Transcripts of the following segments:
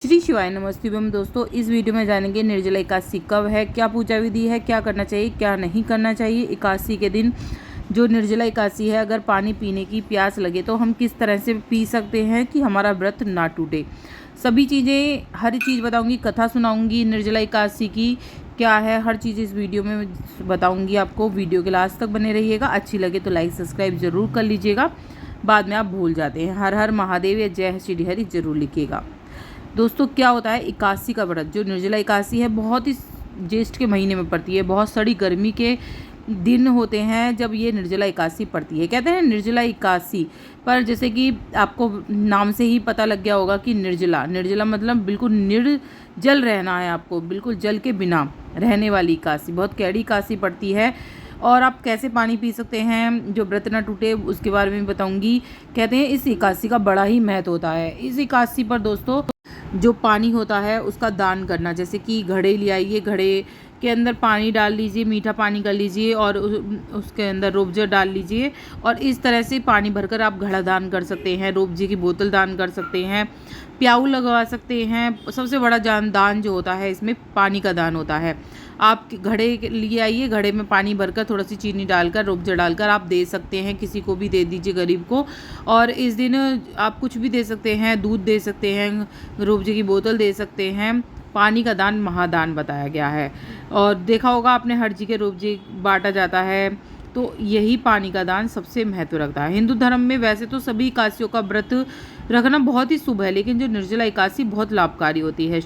श्री शिवाय नमस्ते दोस्तों, इस वीडियो में जानेंगे निर्जला एकादशी कब है, क्या पूजा विधि है, क्या करना चाहिए क्या नहीं करना चाहिए। एकादशी के दिन जो निर्जला एकादशी है, अगर पानी पीने की प्यास लगे तो हम किस तरह से पी सकते हैं कि हमारा व्रत ना टूटे। सभी चीज़ें, हर चीज़ बताऊंगी, कथा सुनाऊंगी निर्जला एकादशी की क्या है, हर चीज़ इस वीडियो में बताऊंगी आपको। वीडियो के लास्ट तक बने रहिएगा। अच्छी लगे तो लाइक सब्सक्राइब जरूर कर लीजिएगा, बाद में आप भूल जाते हैं। हर हर महादेव या जय श्री हरि जरूर लिखिएगा। दोस्तों, क्या होता है एकादशी का व्रत, जो निर्जला एकादशी है बहुत ही ज्येष्ठ के महीने में पड़ती है। बहुत सड़ी गर्मी के दिन होते हैं जब ये निर्जला एकादशी पड़ती है। कहते हैं निर्जला एकादशी पर, जैसे कि आपको नाम से ही पता लग गया होगा कि निर्जला निर्जला मतलब बिल्कुल निर्जल रहना है, आपको बिल्कुल जल के बिना रहने वाली एकादशी। बहुत कैड़ी एकादशी पड़ती है। और आप कैसे पानी पी सकते हैं जो व्रत न टूटे, उसके बारे में बताऊंगी। कहते हैं इस एकादशी का बड़ा ही महत्व होता है। इस एकादशी पर दोस्तों जो पानी होता है उसका दान करना, जैसे कि घड़े ले आइए, घड़े के अंदर पानी डाल लीजिए, मीठा पानी कर लीजिए और उसके अंदर रूअफ़ज़ा डाल लीजिए और इस तरह से पानी भरकर आप घड़ा दान कर सकते हैं। रूअफ़ज़े की बोतल दान कर सकते हैं, प्याऊ लगवा सकते हैं। सबसे बड़ा दान जो होता है इसमें पानी का दान होता है। आप घड़े लिए आइए, घड़े में पानी भरकर थोड़ा सी चीनी डालकर, रूअफ़ज़ा डालकर आप दे सकते हैं, किसी को भी दे दीजिए गरीब को। और इस दिन आप कुछ भी दे सकते हैं, दूध दे सकते हैं, रूअफ़ज़े की बोतल दे सकते हैं। पानी का दान महादान बताया गया है। और देखा होगा आपने, हर जगह रूअफ़ज़े बांटा जाता है, तो यही पानी का दान सबसे महत्व रखता है। हिंदू धर्म में वैसे तो सभी एकादशियों का व्रत रखना बहुत ही शुभ है, लेकिन जो निर्जला एकादशी बहुत लाभकारी होती है।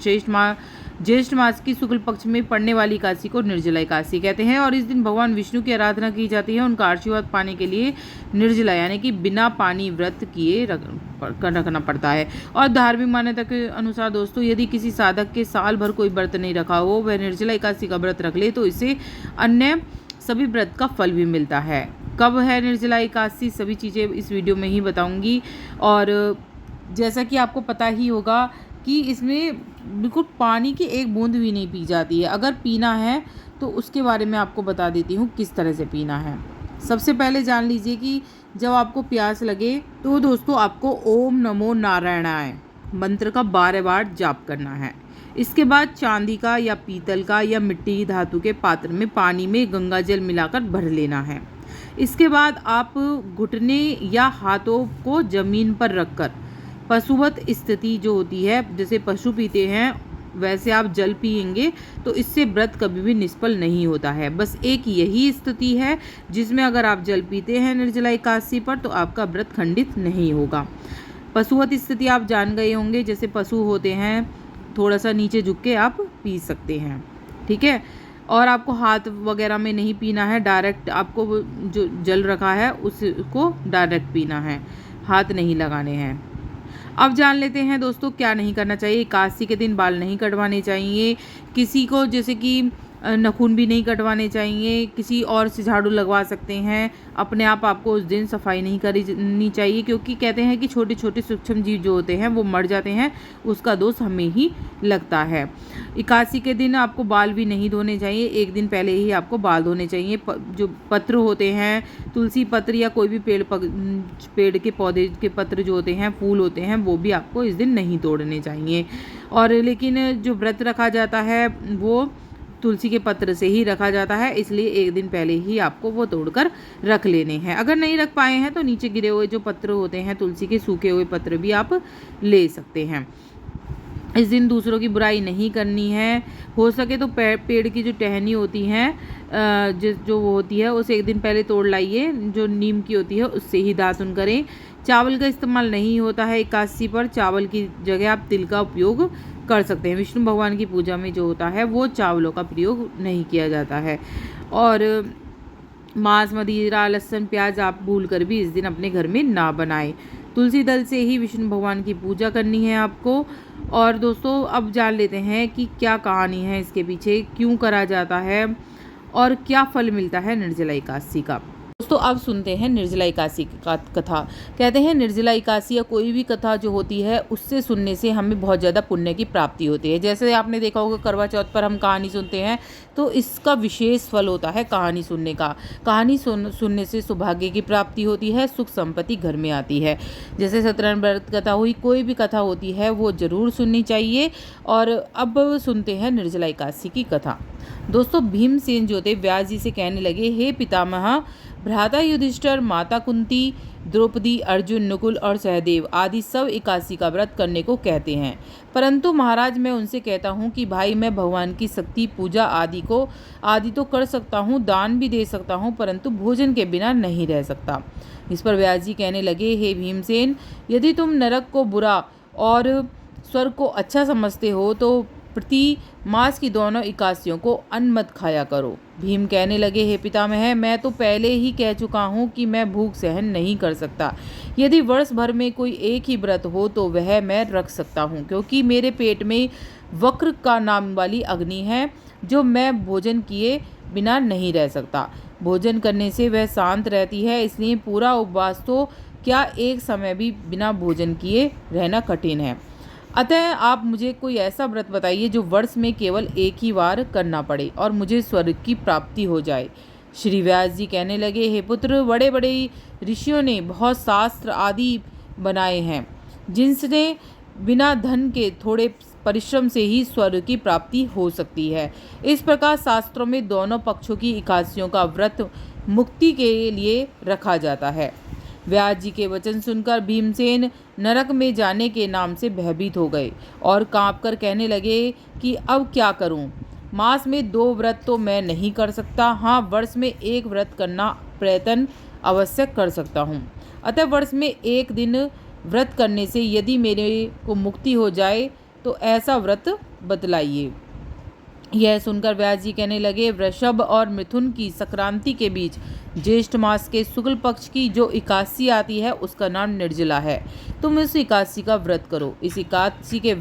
ज्येष्ठ मास की शुक्ल पक्ष में पड़ने वाली एकादशी को निर्जला एकादशी कहते हैं और इस दिन भगवान विष्णु की आराधना की जाती है। उनका आशीर्वाद पाने के लिए निर्जला यानी कि बिना पानी व्रत किए रखना पड़ता है। और धार्मिक मान्यता के अनुसार दोस्तों, यदि किसी साधक के साल भर कोई व्रत नहीं रखा हो, वह निर्जला एकादशी का व्रत रख ले तो इसे अन्य सभी व्रत का फल भी मिलता है। कब है निर्जला एकादशी, सभी चीज़ें इस वीडियो में ही बताऊंगी। और जैसा कि आपको पता ही होगा कि इसमें बिल्कुल पानी की एक बूंद भी नहीं पी जाती है। अगर पीना है तो उसके बारे में आपको बता देती हूँ किस तरह से पीना है। सबसे पहले जान लीजिए कि जब आपको प्यास लगे तो दोस्तों आपको ओम नमो नारायणाय मंत्र का 12 बार जाप करना है। इसके बाद चांदी का या पीतल का या मिट्टी धातु के पात्र में पानी में गंगा जल मिलाकर भर लेना है। इसके बाद आप घुटने या हाथों को जमीन पर रखकर पशुवत स्थिति जो होती है, जैसे पशु पीते हैं वैसे आप जल पिएंगे, तो इससे व्रत कभी भी निष्फल नहीं होता है। बस एक यही स्थिति है जिसमें अगर आप जल पीते हैं निर्जला एकादशी पर तो आपका व्रत खंडित नहीं होगा। पशुवत स्थिति आप जान गए होंगे, जैसे पशु होते हैं थोड़ा सा नीचे झुक के आप पी सकते हैं, ठीक है। और आपको हाथ वगैरह में नहीं पीना है, डायरेक्ट आपको जो जल रखा है उसको डायरेक्ट पीना है, हाथ नहीं लगाने हैं। अब जान लेते हैं दोस्तों क्या नहीं करना चाहिए। एकादशी के दिन बाल नहीं कटवाने चाहिए किसी को, जैसे कि नाखून भी नहीं कटवाने चाहिए। किसी और से झाड़ू लगवा सकते हैं, अपने आप आपको उस दिन सफाई नहीं करनी चाहिए, क्योंकि कहते हैं कि छोटे छोटे सूक्ष्म जीव जो होते हैं वो मर जाते हैं, उसका दोष हमें ही लगता है। एकादशी के दिन आपको बाल भी नहीं धोने चाहिए, एक दिन पहले ही आपको बाल धोने चाहिए। जो पत्र होते हैं, तुलसी पत्र या कोई भी पेड़ के पौधे के पत्र जो होते हैं, फूल होते हैं, वो भी आपको इस दिन नहीं तोड़ने चाहिए। और लेकिन जो व्रत रखा जाता है वो तुलसी के पत्र से ही रखा जाता है, इसलिए एक दिन पहले ही आपको वो तोड़कर रख लेने हैं। अगर नहीं रख पाए हैं तो नीचे गिरे हुए जो पत्र होते हैं, तुलसी के सूखे हुए पत्र भी आप ले सकते हैं। इस दिन दूसरों की बुराई नहीं करनी है। हो सके तो पेड़ की जो टहनी होती है, जो वो होती है, उसे एक दिन पहले तोड़ लाइए। जो नीम की होती है उससे ही दातुन करें। चावल का इस्तेमाल नहीं होता है एकादशी पर, चावल की जगह आप तिल का उपयोग कर सकते हैं। विष्णु भगवान की पूजा में जो होता है वो चावलों का प्रयोग नहीं किया जाता है। और मांस, मदिरा, लहसुन, प्याज आप भूल कर भी इस दिन अपने घर में ना बनाएं। तुलसी दल से ही विष्णु भगवान की पूजा करनी है आपको। और दोस्तों अब जान लेते हैं कि क्या कहानी है इसके पीछे, क्यों करा जाता है और क्या फल मिलता है निर्जला एकादशी का। दोस्तों अब सुनते हैं निर्जला एकादशी की कथा। कहते हैं निर्जला एकादशी या कोई भी कथा जो होती है उससे सुनने से हमें बहुत ज़्यादा पुण्य की प्राप्ति होती है। जैसे आपने देखा होगा करवा चौथ पर हम कहानी सुनते हैं तो इसका विशेष फल होता है कहानी सुनने का। कहानी सुनने से सौभाग्य की प्राप्ति होती है, सुख संपत्ति घर में आती है। जैसे सत्यनारायण व्रत कथा हुई, कोई भी कथा होती है वो ज़रूर सुननी चाहिए। और अब सुनते हैं निर्जला एकादशी की कथा। दोस्तों भीमसेन जो थे व्यास जी से कहने लगे, हे पितामह, भ्राता युधिष्ठिर, माता कुंती, द्रौपदी, अर्जुन, नकुल और सहदेव आदि सब एकादशी का व्रत करने को कहते हैं, परंतु महाराज मैं उनसे कहता हूँ कि भाई मैं भगवान की शक्ति पूजा आदि तो कर सकता हूँ, दान भी दे सकता हूँ, परंतु भोजन के बिना नहीं रह सकता। इस पर व्यास जी कहने लगे, हे भीमसेन, यदि तुम नरक को बुरा और स्वर्ग को अच्छा समझते हो तो प्रति मास की दोनों एकादशियों को अन्न मत खाया करो। भीम कहने लगे, हे पितामह, मैं तो पहले ही कह चुका हूँ कि मैं भूख सहन नहीं कर सकता। यदि वर्ष भर में कोई एक ही व्रत हो तो वह मैं रख सकता हूँ, क्योंकि मेरे पेट में वक्र का नाम वाली अग्नि है जो मैं भोजन किए बिना नहीं रह सकता। भोजन करने से वह शांत रहती है, इसलिए पूरा उपवास तो क्या एक समय भी बिना भोजन किए रहना कठिन है। अतः आप मुझे कोई ऐसा व्रत बताइए जो वर्ष में केवल एक ही बार करना पड़े और मुझे स्वर्ग की प्राप्ति हो जाए। श्री व्यास जी कहने लगे, हे पुत्र, बड़े बड़े ऋषियों ने बहुत शास्त्र आदि बनाए हैं जिनसे बिना धन के थोड़े परिश्रम से ही स्वर्ग की प्राप्ति हो सकती है। इस प्रकार शास्त्रों में दोनों पक्षों की एकादशियों का व्रत मुक्ति के लिए रखा जाता है। व्यास जी के वचन सुनकर भीमसेन नरक में जाने के नाम से भयभीत हो गए और कांपकर कहने लगे कि अब क्या करूं? मास में 2 व्रत तो मैं नहीं कर सकता, हाँ वर्ष में 1 व्रत करना प्रयत्न अवश्य कर सकता हूं। अतः वर्ष में 1 दिन व्रत करने से यदि मेरे को मुक्ति हो जाए तो ऐसा व्रत बतलाइए। यह सुनकर व्यास जी कहने लगे, वृषभ और मिथुन की संक्रांति के बीच ज्येष्ठ मास के शुक्ल पक्ष की जो एकादशी आती है उसका नाम निर्जला है। तुम इस एकादशी का व्रत करो। इस एकादशी के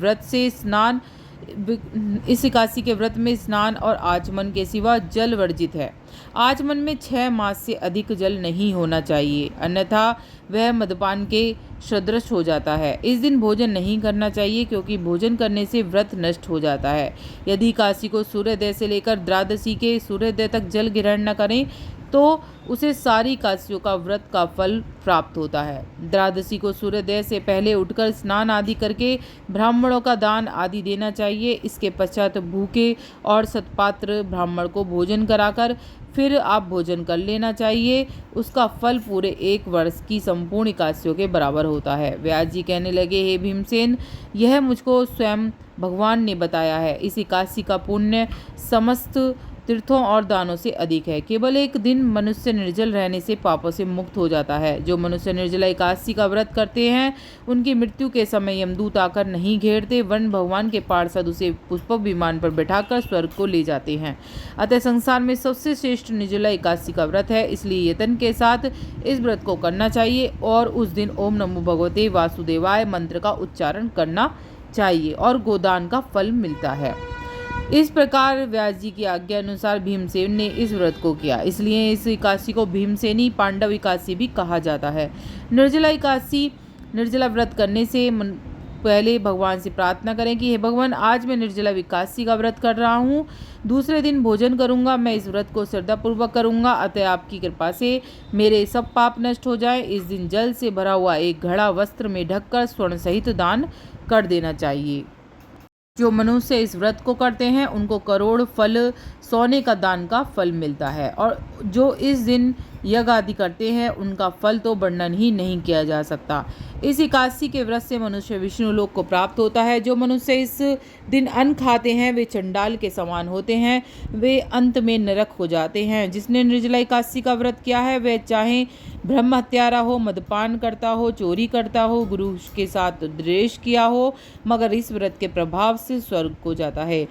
व्रत में स्नान और आचमन के सिवा जल वर्जित है। आचमन में 6 मास से अधिक जल नहीं होना चाहिए, अन्यथा वह मदपान के सदृश हो जाता है। इस दिन भोजन नहीं करना चाहिए, क्योंकि भोजन करने से व्रत नष्ट हो जाता है। यदि एकादशी को सूर्योदय से लेकर द्वादशी के सूर्योदय तक जल ग्रहण न करें तो उसे सारी एकादशियों का व्रत का फल प्राप्त होता है। द्वादशी को सूर्योदय से पहले उठकर स्नान आदि करके ब्राह्मणों का दान आदि देना चाहिए। इसके पश्चात भूखे और सत्पात्र ब्राह्मण को भोजन कराकर फिर आप भोजन कर लेना चाहिए। उसका फल पूरे 1 वर्ष की संपूर्ण एकादशियों के बराबर होता है। व्यास जी कहने लगे, हे भीमसेन, यह मुझको स्वयं भगवान ने बताया है। इस एकादशी का पुण्य समस्त तीर्थों और दानों से अधिक है। केवल 1 दिन मनुष्य निर्जल रहने से पापों से मुक्त हो जाता है। जो मनुष्य निर्जला एकादशी का व्रत करते हैं उनकी मृत्यु के समय यमदूत आकर नहीं घेरते, वरन भगवान के पार्षद उसे पुष्पक विमान पर बैठाकर स्वर्ग को ले जाते हैं। अतः संसार में सबसे श्रेष्ठ निर्जला एकादशी का व्रत है, इसलिए यत्न के साथ इस व्रत को करना चाहिए और उस दिन ओम नमो भगवते वासुदेवाय मंत्र का उच्चारण करना चाहिए और गोदान का फल मिलता है। इस प्रकार व्यास जी की आज्ञा अनुसार भीमसेन ने इस व्रत को किया, इसलिए इस एकादशी को भीमसेनी पांडव एकादशी भी कहा जाता है। निर्जला व्रत करने से पहले भगवान से प्रार्थना करें कि हे भगवान, आज मैं निर्जला एकादशी का व्रत कर रहा हूँ, दूसरे दिन भोजन करूँगा, मैं इस व्रत को श्रद्धापूर्वक करूँगा, अतः आपकी कृपा से मेरे सब पाप नष्ट हो जाए। इस दिन जल से भरा हुआ 1 घड़ा वस्त्र में ढककर स्वर्ण सहित दान कर देना चाहिए। जो मनुष्य इस व्रत को करते हैं उनको करोड़ फल सोने का दान का फल मिलता है, और जो इस दिन यज्ञ आदि करते हैं उनका फल तो वर्णन ही नहीं किया जा सकता। इस एकादशी के व्रत से मनुष्य विष्णु लोक को प्राप्त होता है। जो मनुष्य इस दिन अन्न खाते हैं वे चंडाल के समान होते हैं, वे अंत में नरक हो जाते हैं। जिसने निर्जला एकादशी का व्रत किया है वह चाहे ब्रह्म हत्यारा हो, मदपान करता हो, चोरी करता हो, गुरु के साथ द्वेष किया हो, मगर इस व्रत के प्रभाव से स्वर्ग को जाता है।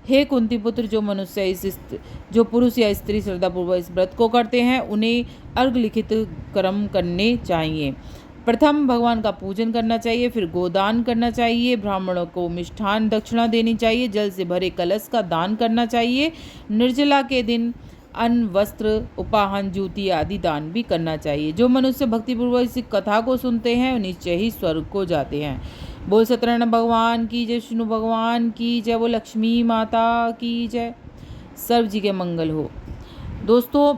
हे कुंती पुत्र, जो पुरुष या स्त्री श्रद्धापूर्वक इस व्रत को करते हैं उन्हें अर्घ लिखित कर्म करने चाहिए। प्रथम भगवान का पूजन करना चाहिए, फिर गोदान करना चाहिए, ब्राह्मणों को मिष्ठान दक्षिणा देनी चाहिए, जल से भरे कलश का दान करना चाहिए। निर्जला के दिन अन्न, वस्त्र, उपाहन, जूती आदि दान भी करना चाहिए। जो मनुष्य भक्तिपूर्वक इस कथा को सुनते हैं वो निश्चय ही स्वर्ग को जाते हैं। बोल सत्यनारायण भगवान की जय, विष्णु भगवान की जय, वो लक्ष्मी माता की जय। सर्व जी के मंगल हो। दोस्तों,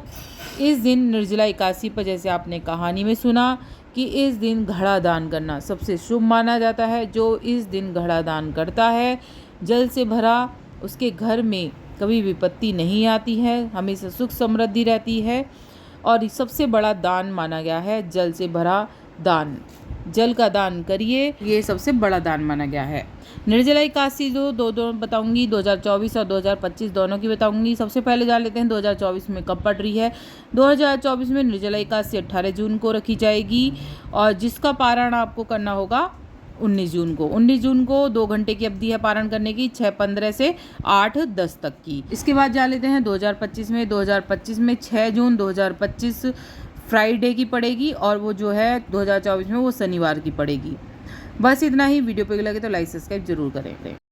इस दिन निर्जला एकादशी पर जैसे आपने कहानी में सुना कि इस दिन घड़ा दान करना सबसे शुभ माना जाता है। जो इस दिन घड़ा दान करता है, जल से भरा, उसके घर में कभी विपत्ति नहीं आती है, हमेशा सुख समृद्धि रहती है। और सबसे बड़ा दान माना गया है जल से भरा दान। जल का दान करिए, ये सबसे बड़ा दान माना गया है। निर्जला एकादशी जो दो बताऊंगी, 2024 और 2025 दोनों की बताऊंगी। सबसे पहले जान लेते हैं 2024 में कब पड़ रही है। 2024 में निर्जला एकादशी 18 जून को रखी जाएगी और जिसका पारण आपको करना होगा 19 जून को। 19 जून को 2 घंटे की अवधि है पारण करने की, 6:15 से 8:10 तक की। इसके बाद जान लेते हैं 2025 में। 2025 में 6 जून 2025 फ्राइडे की पड़ेगी और वो जो है 2024 में वो शनिवार की पड़ेगी। बस इतना ही। वीडियो पे लगे तो लाइक सब्सक्राइब जरूर करें।